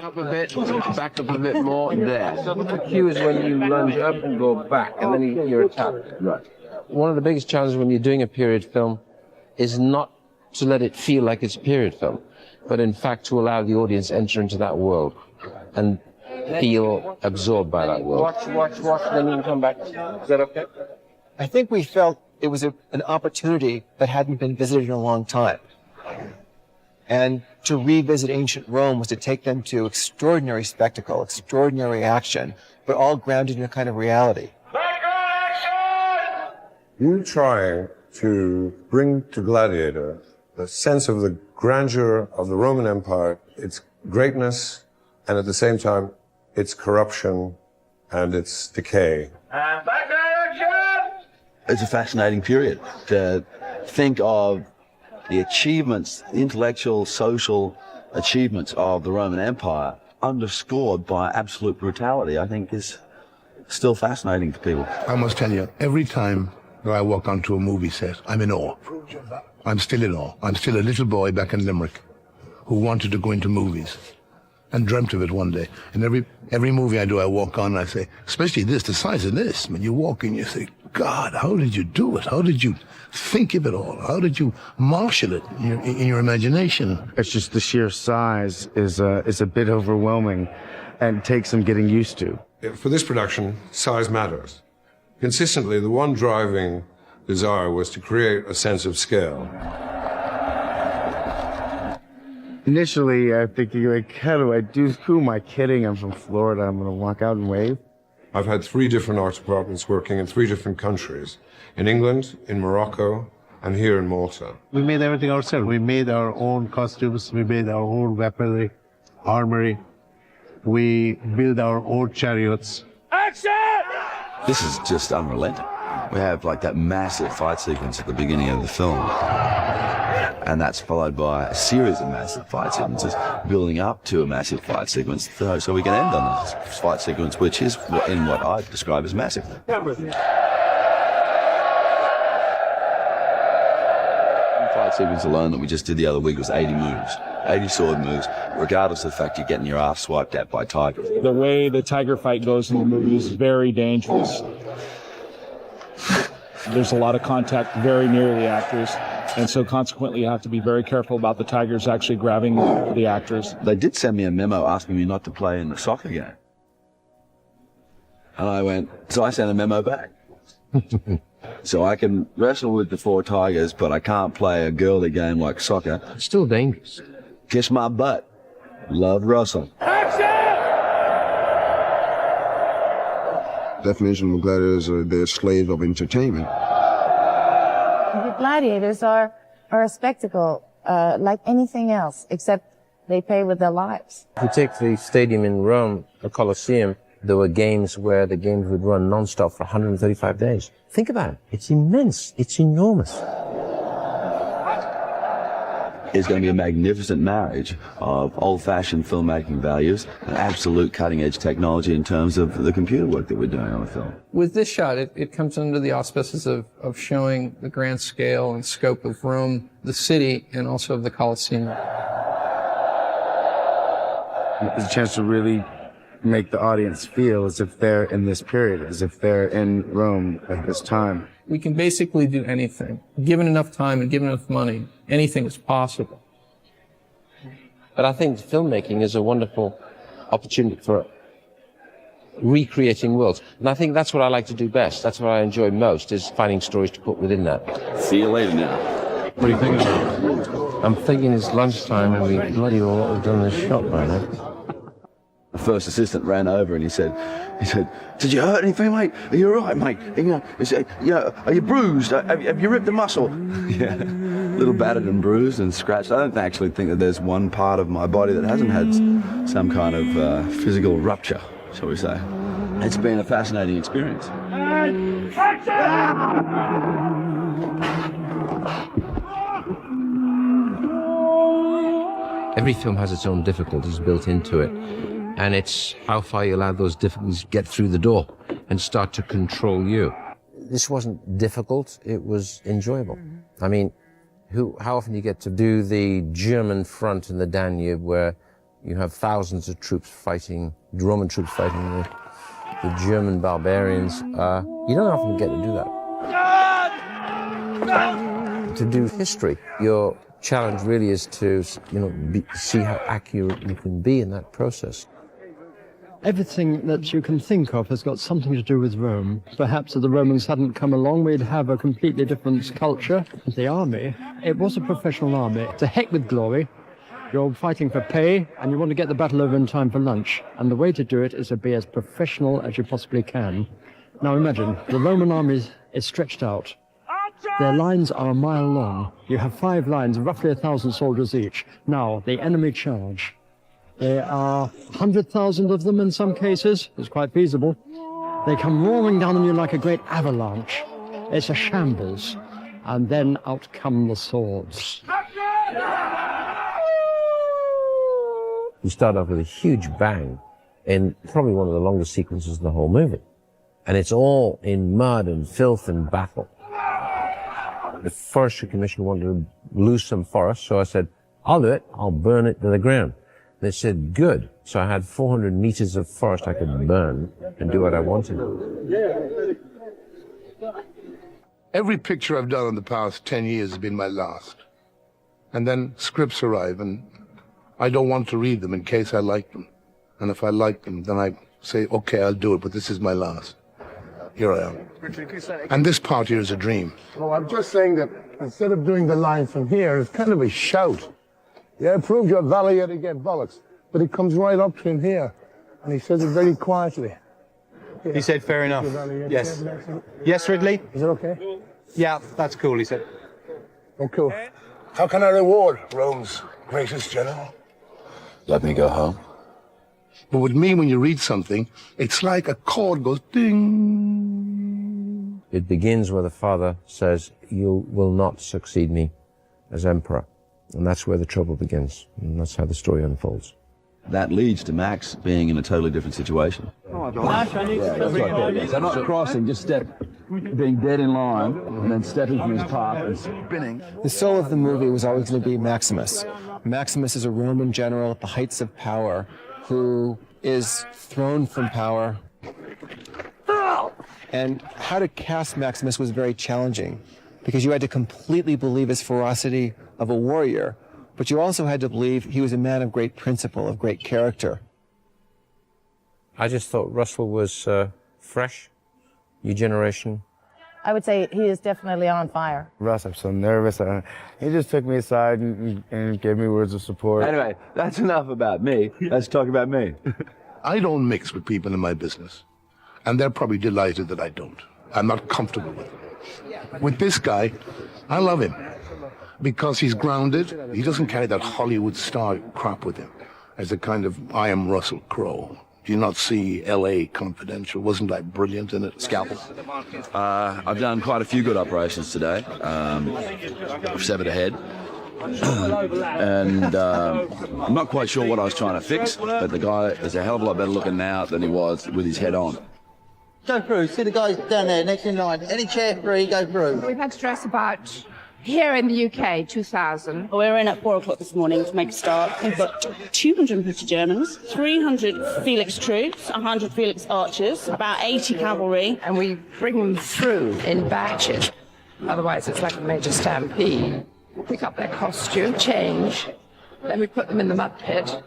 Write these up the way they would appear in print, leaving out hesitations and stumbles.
up a bit more, there. The cue is when you lunge up and go back, and then you're attacked. Right. One of the biggest challenges when you're doing a period film is not to let it feel like it's a period film, but in fact to allow the audience to enter into that world and feel absorbed by that world. Watch, then you can come back. Is that okay? I think we felt it was an opportunity that hadn't been visited in a long time. And to revisit ancient Rome was to take them to extraordinary spectacle, extraordinary action, but all grounded in a kind of reality. You trying to bring to Gladiator the sense of the grandeur of the Roman Empire, its greatness, and at the same time, its corruption and its decay. It's a fascinating period to think of the achievements, the intellectual, social achievements of the Roman Empire underscored by absolute brutality, I think is still fascinating to people. I must tell you, every time that I walk onto a movie set, I'm in awe. I'm still in awe. I'm still a little boy back in Limerick who wanted to go into movies and dreamt of it one day. And every movie I do, I walk on and I say, especially this, the size of this, when you walk in, you say, God, how did you do it? How did you think of it all? How did you marshal it in your imagination? It's just the sheer size is a bit overwhelming and takes some getting used to. For this production, size matters. Consistently, the one driving desire was to create a sense of scale. Initially, I'm thinking, like, how do I do? Who am I kidding? I'm from Florida. I'm going to walk out and wave. I've had 3 different art departments working in 3 different countries. In England, in Morocco, and here in Malta. We made everything ourselves. We made our own costumes. We made our own weaponry, armory. We built our own chariots. Action! This is just unrelenting. We have like that massive fight sequence at the beginning of the film. And that's followed by a series of massive fight sequences building up to a massive fight sequence. So we can end on this fight sequence, which is in what I describe as massive. The fight sequence alone that we just did the other week was 80 moves. 80 sword moves, regardless of the fact you're getting your ass swiped at by tigers. The way the tiger fight goes in the movie is very dangerous. There's a lot of contact very near the actors, and so consequently you have to be very careful about the tigers actually grabbing the actors. They did send me a memo asking me not to play in the soccer game. And I went, so I sent a memo back. So I can wrestle with the 4 tigers, but I can't play a girly game like soccer. It's still dangerous. Kiss my butt. Love Russell. Definition of gladiators are they're slaves of entertainment. The gladiators are a spectacle like anything else, except they pay with their lives. If you take the stadium in Rome, the Colosseum, there were games where the games would run non-stop for 135 days. Think about it. It's immense. It's enormous. It's going to be a magnificent marriage of old-fashioned filmmaking values and absolute cutting-edge technology in terms of the computer work that we're doing on the film. With this shot, it comes under the auspices of showing the grand scale and scope of Rome, the city, and also of the Colosseum. It's a chance to really make the audience feel as if they're in this period, as if they're in Rome at this time. We can basically do anything. Given enough time and given enough money, anything is possible. But I think filmmaking is a wonderful opportunity for recreating worlds. And I think that's what I like to do best. That's what I enjoy most, is finding stories to put within that. See you later now. What are you thinking about? I'm thinking it's lunchtime and we bloody well ought to have done this shot by now. The first assistant ran over and he said, did you hurt anything, mate? Are you all right, mate? Are you bruised? Have you ripped a muscle? Yeah, a little battered and bruised and scratched. I don't actually think that there's one part of my body that hasn't had some kind of physical rupture, shall we say. It's been a fascinating experience. Every film has its own difficulties built into it. And it's how far you allow those difficulties to get through the door and start to control you. This wasn't difficult, it was enjoyable. I mean, how often do you get to do the German front in the Danube where You have thousands of troops fighting, Roman troops fighting the German barbarians. You don't often get to do that. To do history, your challenge really is to, see how accurate you can be in that process. Everything that you can think of has got something to do with Rome. Perhaps if the Romans hadn't come along, we'd have a completely different culture. The army, it was a professional army. To heck with glory. You're fighting for pay, and you want to get the battle over in time for lunch. And the way to do it is to be as professional as you possibly can. Now imagine, the Roman army is stretched out. Their lines are a mile long. You have 5 lines, roughly 1,000 soldiers each. Now, the enemy charge. There are 100,000 of them in some cases. It's quite feasible. They come roaring down on you like a great avalanche. It's a shambles. And then out come the swords. You start off with a huge bang in probably one of the longest sequences of the whole movie. And it's all in mud and filth and battle. The Forestry Commission wanted to lose some forest, so I said, I'll do it. I'll burn it to the ground. They said, good. So I had 400 meters of forest I could burn and do what I wanted. Every picture I've done in the past 10 years has been my last. And then scripts arrive, and I don't want to read them in case I like them. And if I like them, then I say, okay, I'll do it, but this is my last. Here I am. And this part here is a dream. Well, I'm just saying that instead of doing the line from here, it's kind of a shout. Yeah, prove your valor yet again, bollocks. But it comes right up to him here, and he says it very quietly. Yeah. He said, fair enough. Yes. Yes, Ridley? Is it okay? Yeah, that's cool, he said. Oh, cool. How can I reward Rome's greatest general? Let me go home. But with me, when you read something, it's like a chord goes ding. It begins where the father says, you will not succeed me as emperor. And that's where the trouble begins. And that's how the story unfolds. That leads to Max being in a totally different situation. So not crossing, just being dead in line, and then stepping from his path and spinning. The soul of the movie was always going to be Maximus. Maximus is a Roman general at the heights of power who is thrown from power. And how to cast Maximus was very challenging because you had to completely believe his ferocity of a warrior, but you also had to believe he was a man of great principle, of great character. I just thought Russell was fresh, new generation. I would say he is definitely on fire. Russ, I'm so nervous. He just took me aside and gave me words of support. Anyway, that's enough about me. Let's talk about me. I don't mix with people in my business, and they're probably delighted that I don't. I'm not comfortable with them. With this guy, I love him because he's grounded. He doesn't carry that Hollywood star crap with him as a kind of, I am Russell Crowe. Do you not see L.A. Confidential? Wasn't that brilliant in it? Scalpel. I've done quite a few good operations today. I've severed a head. And I'm not quite sure what I was trying to fix, but the guy is a hell of a lot better looking now than he was with his head on. Go through. See the guys down there, next in line. Any chair free, go through. We've had to dress about, here in the UK, 2,000. We were in at 4 o'clock this morning to make a start. We've got 250 Germans, 300 Felix troops, 100 Felix archers, about 80 cavalry. And we bring them through in batches. Otherwise, it's like a major stampede. We pick up their costume, change, then we put them in the mud pit.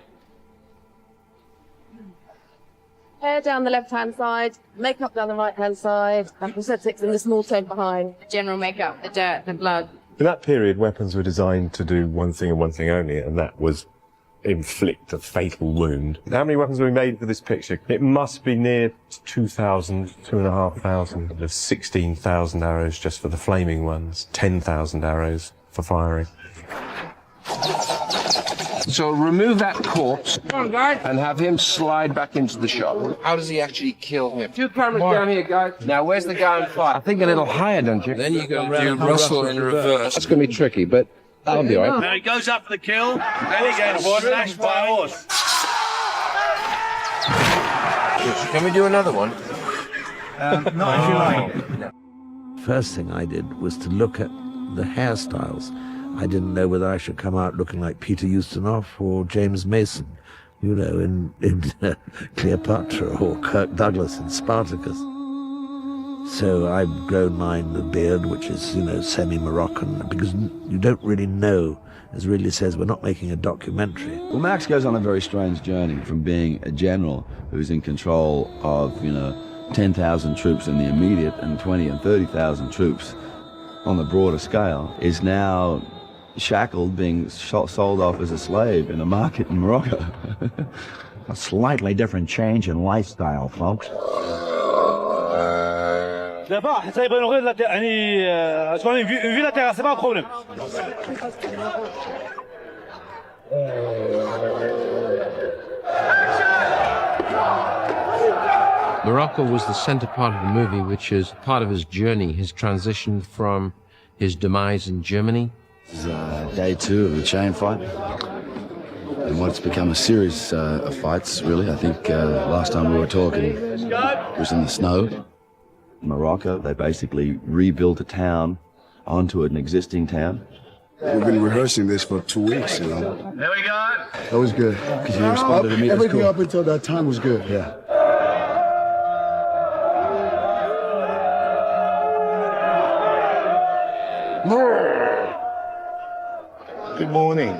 Hair down the left-hand side, makeup down the right-hand side, and prosthetics in the small tent behind. General makeup, the dirt, the blood. In that period, weapons were designed to do one thing and one thing only, and that was inflict a fatal wound. How many weapons were we made for this picture? It must be near 2,000, 2,500. There's 16,000 arrows just for the flaming ones, 10,000 arrows for firing. So remove that corpse and have him slide back into the shot. How does he actually kill him? 2 cameras down here, guys. Now, where's the guy on fire? I think a little higher, don't you? Then you go do Russell in reverse. That's going to be tricky, but that'll be all right. Now he goes up for the kill, then he gets slashed by a horse. Can we do another one? Not if you like. First thing I did was to look at the hairstyles. I didn't know whether I should come out looking like Peter Ustinov or James Mason you know, in Cleopatra or Kirk Douglas in Spartacus. So I've grown mine the beard, which is, you know, semi-Moroccan, because you don't really know. As Ridley says, we're not making a documentary. Well, Max goes on a very strange journey from being a general who's in control of, you know, 10,000 troops in the immediate and 20 and 30,000 troops on the broader scale, is now shackled, being sold off as a slave in a market in Morocco. A slightly different change in lifestyle, folks. دابا حتى يبغيو غير يعني تكون فيلا تيغا سي با بروبليم. Morocco was the center part of the movie, which is part of his journey, his transition from his demise in Germany. This is day 2 of the chain fight. And what's become a series of fights, really. I think last time we were talking was in the snow. In Morocco, they basically rebuilt a town onto an existing town. We've been rehearsing this for 2 weeks, you know. There we go. That was good, because you responded to me. Everything up until that time was good. Yeah. Good morning.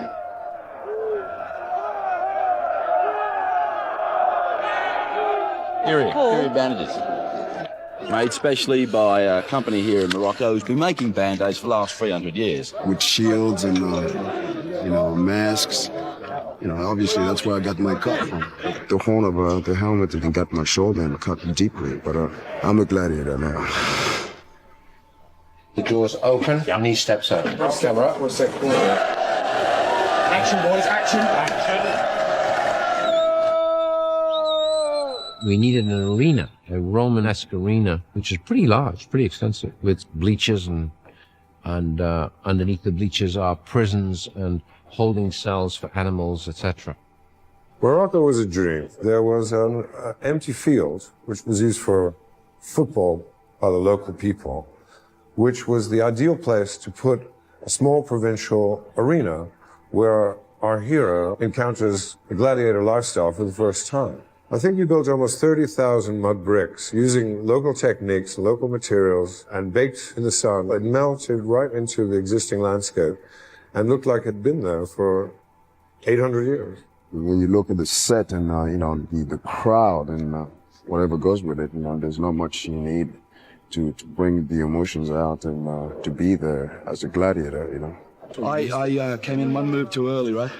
Period bandages. Made specially by a company here in Morocco who's been making band-aids for the last 300 years. With shields and, you know, masks. You know, obviously that's where I got my cut from. The horn of the helmet even got my shoulder and cut deeply, but I'm a gladiator now. The door's open and he steps out. Camera, one second. Action, boys, action, action. We needed an arena, a Romanesque arena, which is pretty large, pretty extensive, with bleachers and underneath the bleachers are prisons and holding cells for animals, etc. Morocco was a dream. There was an empty field, which was used for football by the local people, which was the ideal place to put a small provincial arena where our hero encounters the gladiator lifestyle for the first time. I think we built almost 30,000 mud bricks using local techniques, local materials, and baked in the sun. It melted right into the existing landscape and looked like it had been there for 800 years. When you look at the set and, you know, the crowd and whatever goes with it, you know, there's not much you need to bring the emotions out and to be there as a gladiator, you know. I came in one move too early, right?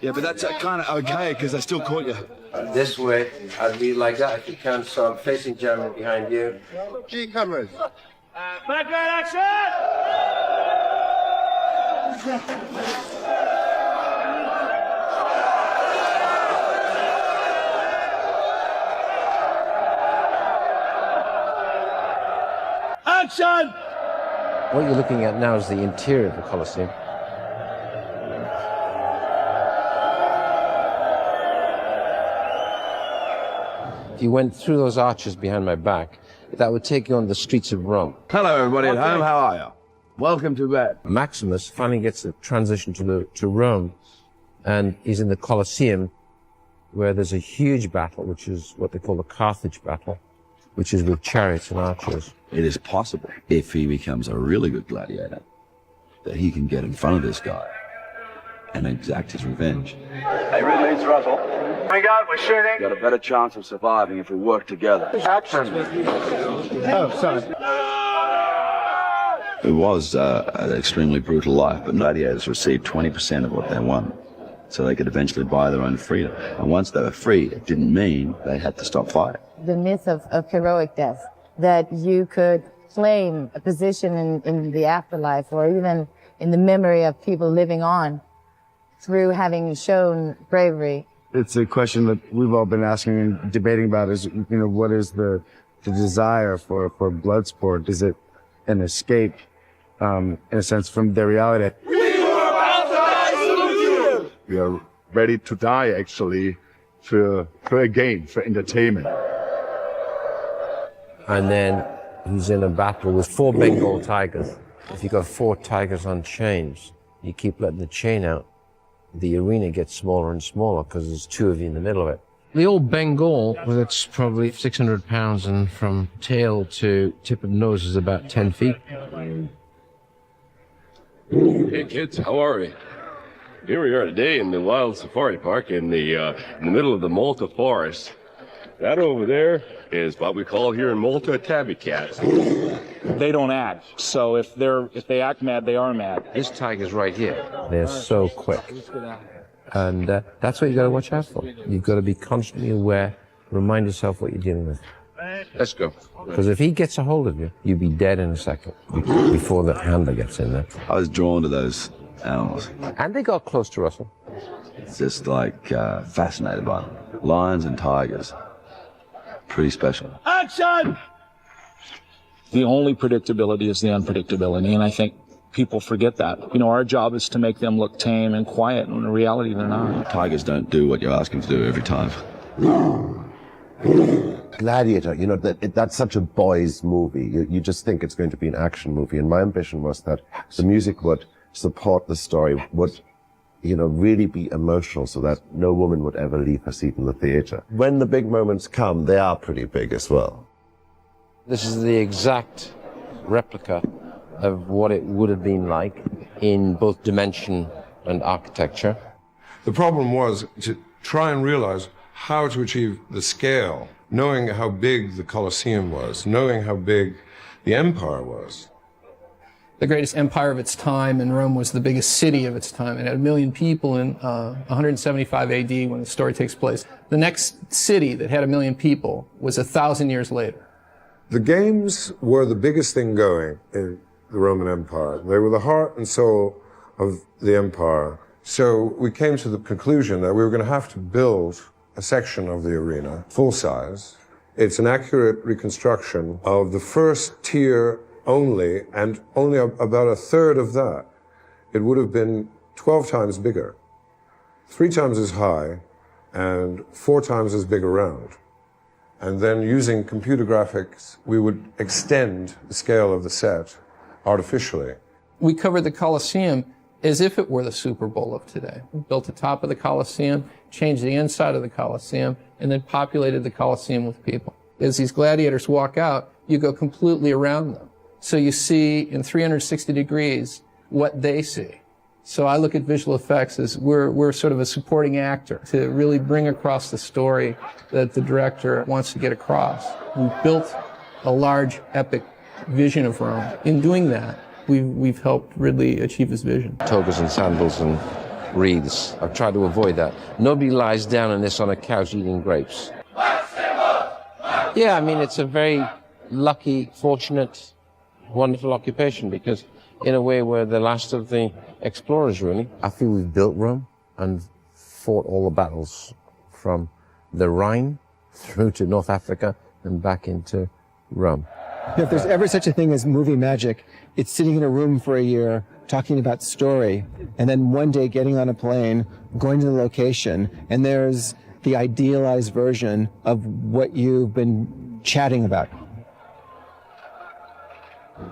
Yeah, but that's kind of okay, because I still caught you. This way, I'd be like that if you can, so I'm facing German behind you. Key cameras. Background action! Action! What you're looking at now is the interior of the Colosseum. If you went through those arches behind my back, that would take you on the streets of Rome. Hello, everybody at home. How are you? Welcome to bed. Maximus finally gets a transition to Rome, and he's in the Colosseum, where there's a huge battle, which is what they call the Carthage battle, which is with chariots and archers. It is possible, if he becomes a really good gladiator, that he can get in front of this guy and exact his revenge. Hey, Ridley, it's Russell. We got, we're shooting. Got a better chance of surviving if we work together. Action. Oh, sorry. It was an extremely brutal life, but gladiators received 20% of what they won, so they could eventually buy their own freedom. And once they were free, it didn't mean they had to stop fighting. The myth of heroic death, that you could claim a position in the afterlife or even in the memory of people living on through having shown bravery. It's a question that we've all been asking and debating about is, you know, what is the desire for blood sport? Is it an escape, in a sense, from their reality? We are ready to die, actually, for a game, for entertainment. And then he's in a battle with 4 Bengal tigers. If you got 4 tigers on chains, you keep letting the chain out, the arena gets smaller and smaller because there's two of you in the middle of it. The old Bengal, well, it's probably 600 pounds, and from tail to tip of nose is about 10 feet. Hey kids, how are we? Here we are today in the Wild Safari Park in the middle of the Malta forest. That over there is what we call here in Malta tabby cats. They don't act, so if they act mad, they are mad. This tiger's right here. They're so quick. And that's what you got to watch out for. You've got to be constantly aware, remind yourself what you're dealing with. Let's go. Because if he gets a hold of you, you'll be dead in a second before the handler gets in there. I was drawn to those animals. And they got close to Russell. It's just like fascinated by them. Lions and tigers. Pretty special. Action! The only predictability is the unpredictability, and I think people forget that. You know, our job is to make them look tame and quiet, and in reality, they're not. Tigers don't do what you ask them to do every time. Gladiator, you know, that's such a boys' movie. You just think it's going to be an action movie, and my ambition was that the music would support the story, would, you know, really be emotional so that no woman would ever leave her seat in the theater. When the big moments come, they are pretty big as well. This is the exact replica of what it would have been like in both dimension and architecture. The problem was to try and realize how to achieve the scale, knowing how big the Colosseum was, knowing how big the empire was. The greatest empire of its time, and Rome was the biggest city of its time. It had 1 million people in 175 AD when the story takes place. The next city that had 1 million people was 1,000 years later. The games were the biggest thing going in the Roman Empire. They were the heart and soul of the empire. So we came to the conclusion that we were going to have to build a section of the arena, full size. It's an accurate reconstruction of the first tier only, and only about a third of that. It would have been 12 times bigger, 3 times as high, and 4 times as big around. And then using computer graphics, we would extend the scale of the set artificially. We covered the Colosseum as if it were the Super Bowl of today. We built the top of the Colosseum, changed the inside of the Colosseum, and then populated the Colosseum with people. As these gladiators walk out, you go completely around them. So you see in 360 degrees what they see. So I look at visual effects as we're sort of a supporting actor to really bring across the story that the director wants to get across. We built a large, epic vision of Rome. In doing that, we've helped Ridley achieve his vision. Togas and sandals and wreaths. I've tried to avoid that. Nobody lies down in this on a couch eating grapes. Yeah, I mean, it's a very lucky, fortunate, wonderful occupation because in a way we're the last of the explorers, really. I feel we've built Rome and fought all the battles from the Rhine through to North Africa and back into Rome. If there's ever such a thing as movie magic, it's sitting in a room for a year, talking about story, and then one day getting on a plane, going to the location, and there's the idealized version of what you've been chatting about.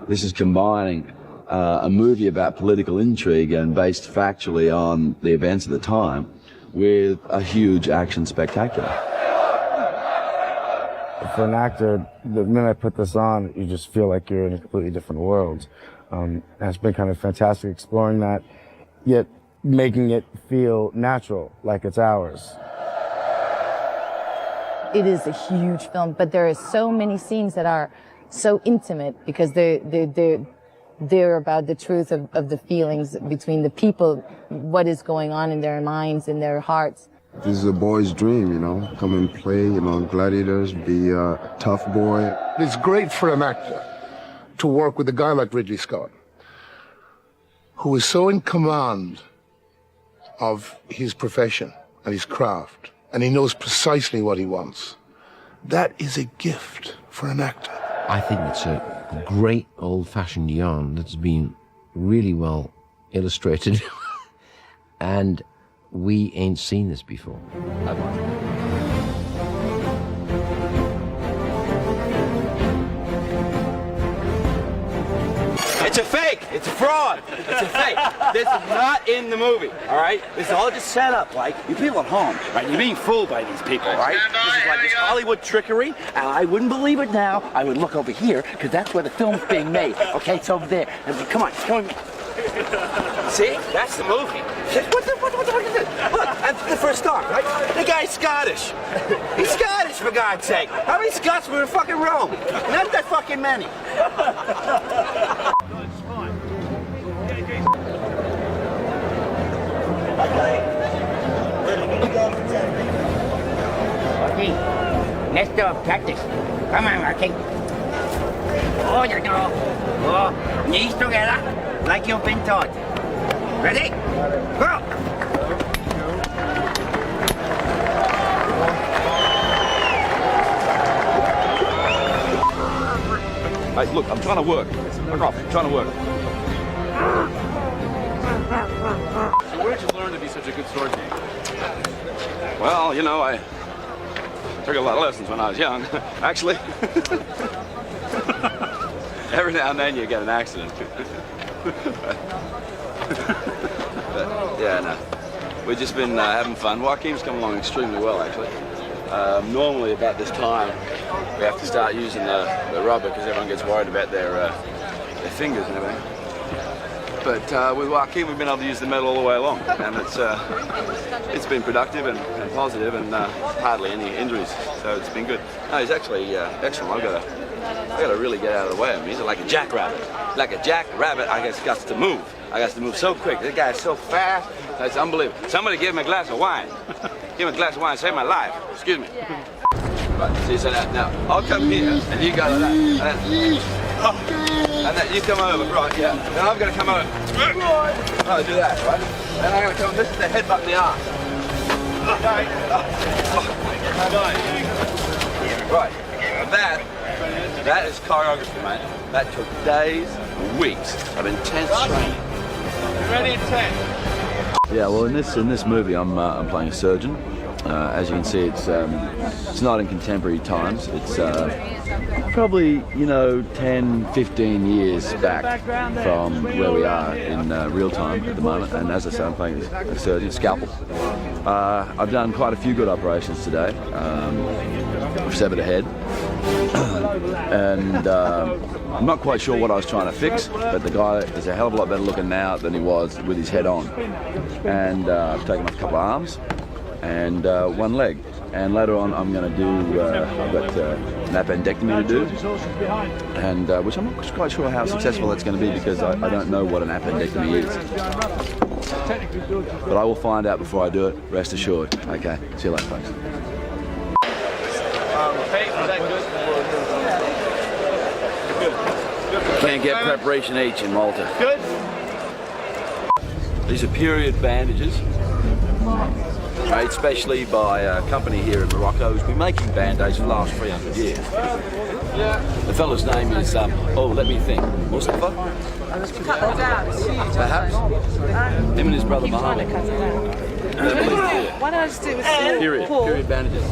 This is combining a movie about political intrigue and based factually on the events of the time with a huge action spectacular. For an actor, the minute I put this on, you just feel like you're in a completely different world. And it's been kind of fantastic exploring that, yet making it feel natural, like it's ours. It is a huge film, but there are so many scenes that are so intimate because they're about the truth of the feelings between the people, what is going on in their minds, in their hearts. This is a boy's dream, you know, come and play, you know, gladiators, be a tough boy. It's great for an actor to work with a guy like Ridley Scott, who is so in command of his profession and his craft, and he knows precisely what he wants. That is a gift for an actor. I think it's a great old-fashioned yarn that's been really well illustrated and we ain't seen this before. It's a fake! It's a fraud. It's a fake. This is not in the movie, all right? This is all just set up, like, you people at home, right? You're being fooled by these people, right? This is like this Hollywood trickery, and I wouldn't believe it now. I would look over here, because that's where the film's being made, okay? It's over there. And come on, come on. See? That's the movie. What is this? Look, that's for a start, right? The guy's Scottish. He's Scottish, for God's sake. How many Scots were in fucking Rome? Not that fucking many. Joaquin, let's do a practice. Come on, Joaquin. Oh, you go. Oh, knees together, like you've been taught. Ready? Go! Hey, look, I'm trying to work. Fuck off, I'm trying to work. So where did you learn to be such a good swordsman? Well, you know, I took a lot of lessons when I was young. Actually, every now and then you get an accident. But, yeah, no. We've just been having fun. Joaquin's come along extremely well, actually. Normally about this time, we have to start using the rubber because everyone gets worried about their fingers and everything. But with Joaquin, we've been able to use the metal all the way along, and it's been productive and positive, and hardly any injuries, so it's been good. No, he's actually excellent. I've got to really get out of the way of him. He's like a jackrabbit. Like a jackrabbit, I guess, got to move. I got to move so quick. This guy's so fast, it's unbelievable. Somebody give him a glass of wine. Give him a glass of wine, save my life. Excuse me. Right, see, so now, I'll come here, and you go like that. And then you come over, right, yeah. Then I'm going to come over. I'll do that, right? Then I'm going to come, this is the headbutt in the arm. Right, and that is choreography, mate. That took days and weeks of intense training. Ready, 10. Yeah, well, in this movie, I'm playing a surgeon. As you can see, it's not in contemporary times. It's probably 10, 15 years back from where we are in real time at the moment. And as I say, I'm playing a surgeon, scalpel. I've done quite a few good operations today. I've severed a head, and I'm not quite sure what I was trying to fix, but the guy is a hell of a lot better looking now than he was with his head on. And I've taken off a couple of arms and one leg. And later on, I'm going to do, I've got an appendectomy to do, and which I'm not quite sure how successful that's going to be because I don't know what an appendectomy is. But I will find out before I do it, rest assured. Okay, see you later, folks. Can't get preparation H in Malta. Good. These are period bandages, made specially by a company here in Morocco who's been making band-aids for the last 300 years. The fellow's name is, let me think, Mustafa? Perhaps? Him and his brother Mohammed. Why don't I just do it with Period bandages.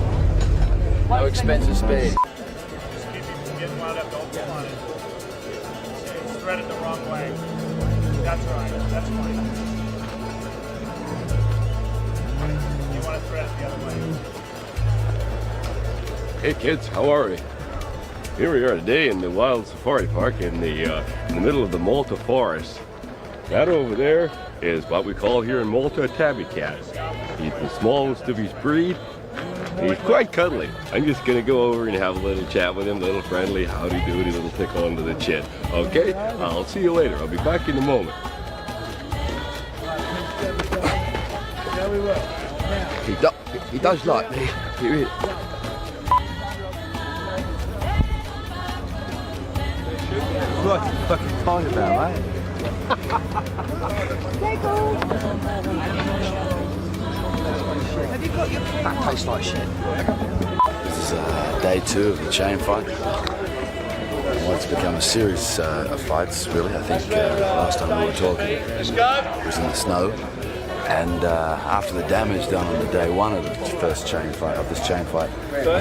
No expenses spared. Thread it the wrong way. That's right. That's fine. You want to thread it the other way. Hey kids, how are we? Here we are today in the wild safari park in the middle of the Malta forest. That over there is what we call here in Malta a tabby cat. He's the smallest of his breed. He's quite cuddly. I'm just gonna go over and have a little chat with him, a little friendly, howdy doody, little tickle under the chin. Okay? I'll see you later. I'll be back in a moment. He does like me. Period. What are you fucking talking about, mate? Have you got your That tastes like shit. This is day 2 of the chain fight. Well, it's become a series of fights, really. I think last time we were talking was in the snow. And after the damage done on the day 1 of the first chain fight, I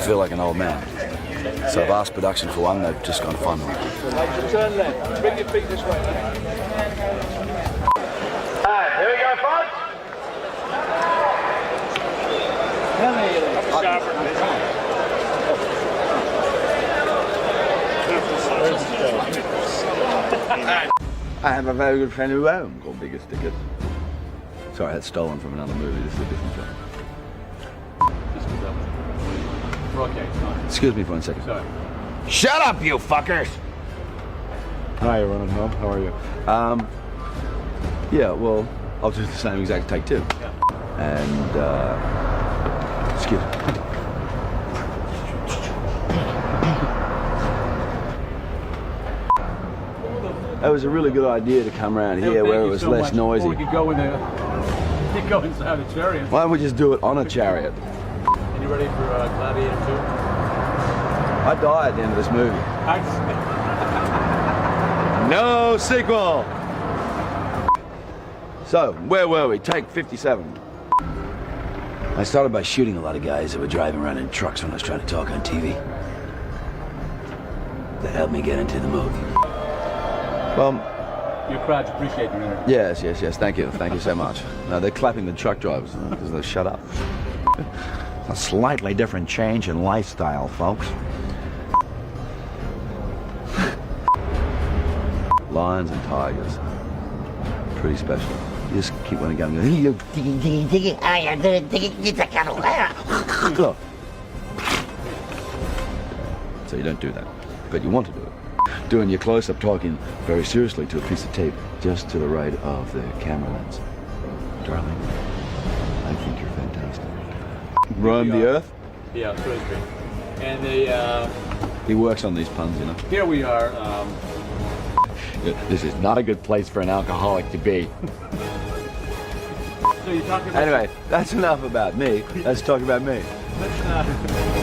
feel like an old man. So I've asked production for one, they've just gone to find one. Turn left. Bring your feet this way. I have a very good friend of Rome called Biggest Ticket. Sorry, that's stolen from another movie. This is a different film. Okay, fine. Excuse me for 1 second. Sorry. Shut up, you fuckers! Hi, Ronald. How are you? Yeah, well, I'll do the same exact take too. And, excuse me. That was a really good idea to come around here where it was less noisy. We could go in there. Go inside a chariot. Why don't we just do it on a chariot? And you ready for Gladiator 2? I die at the end of this movie. No sequel! So, where were we? Take 57. I started by shooting a lot of guys that were driving around in trucks when I was trying to talk on TV. That helped me get into the movie. Well, your crowds appreciate your energy. yes. Thank you so much. No, they're clapping the truck drivers because they shut up. A slightly different change in lifestyle, folks. Lions and tigers. Pretty special. You just keep on going. Look. So you don't do that, but you want to do it. Doing your close-up talking very seriously to a piece of tape just to the right of the camera lens. Darling, I think you're fantastic. Roam the earth? Yeah, it's really great. And they, He works on these puns, you know. here we are. This is not a good place for an alcoholic to be. So you're talking about... Anyway, that's enough about me. Let's talk about me. Let's,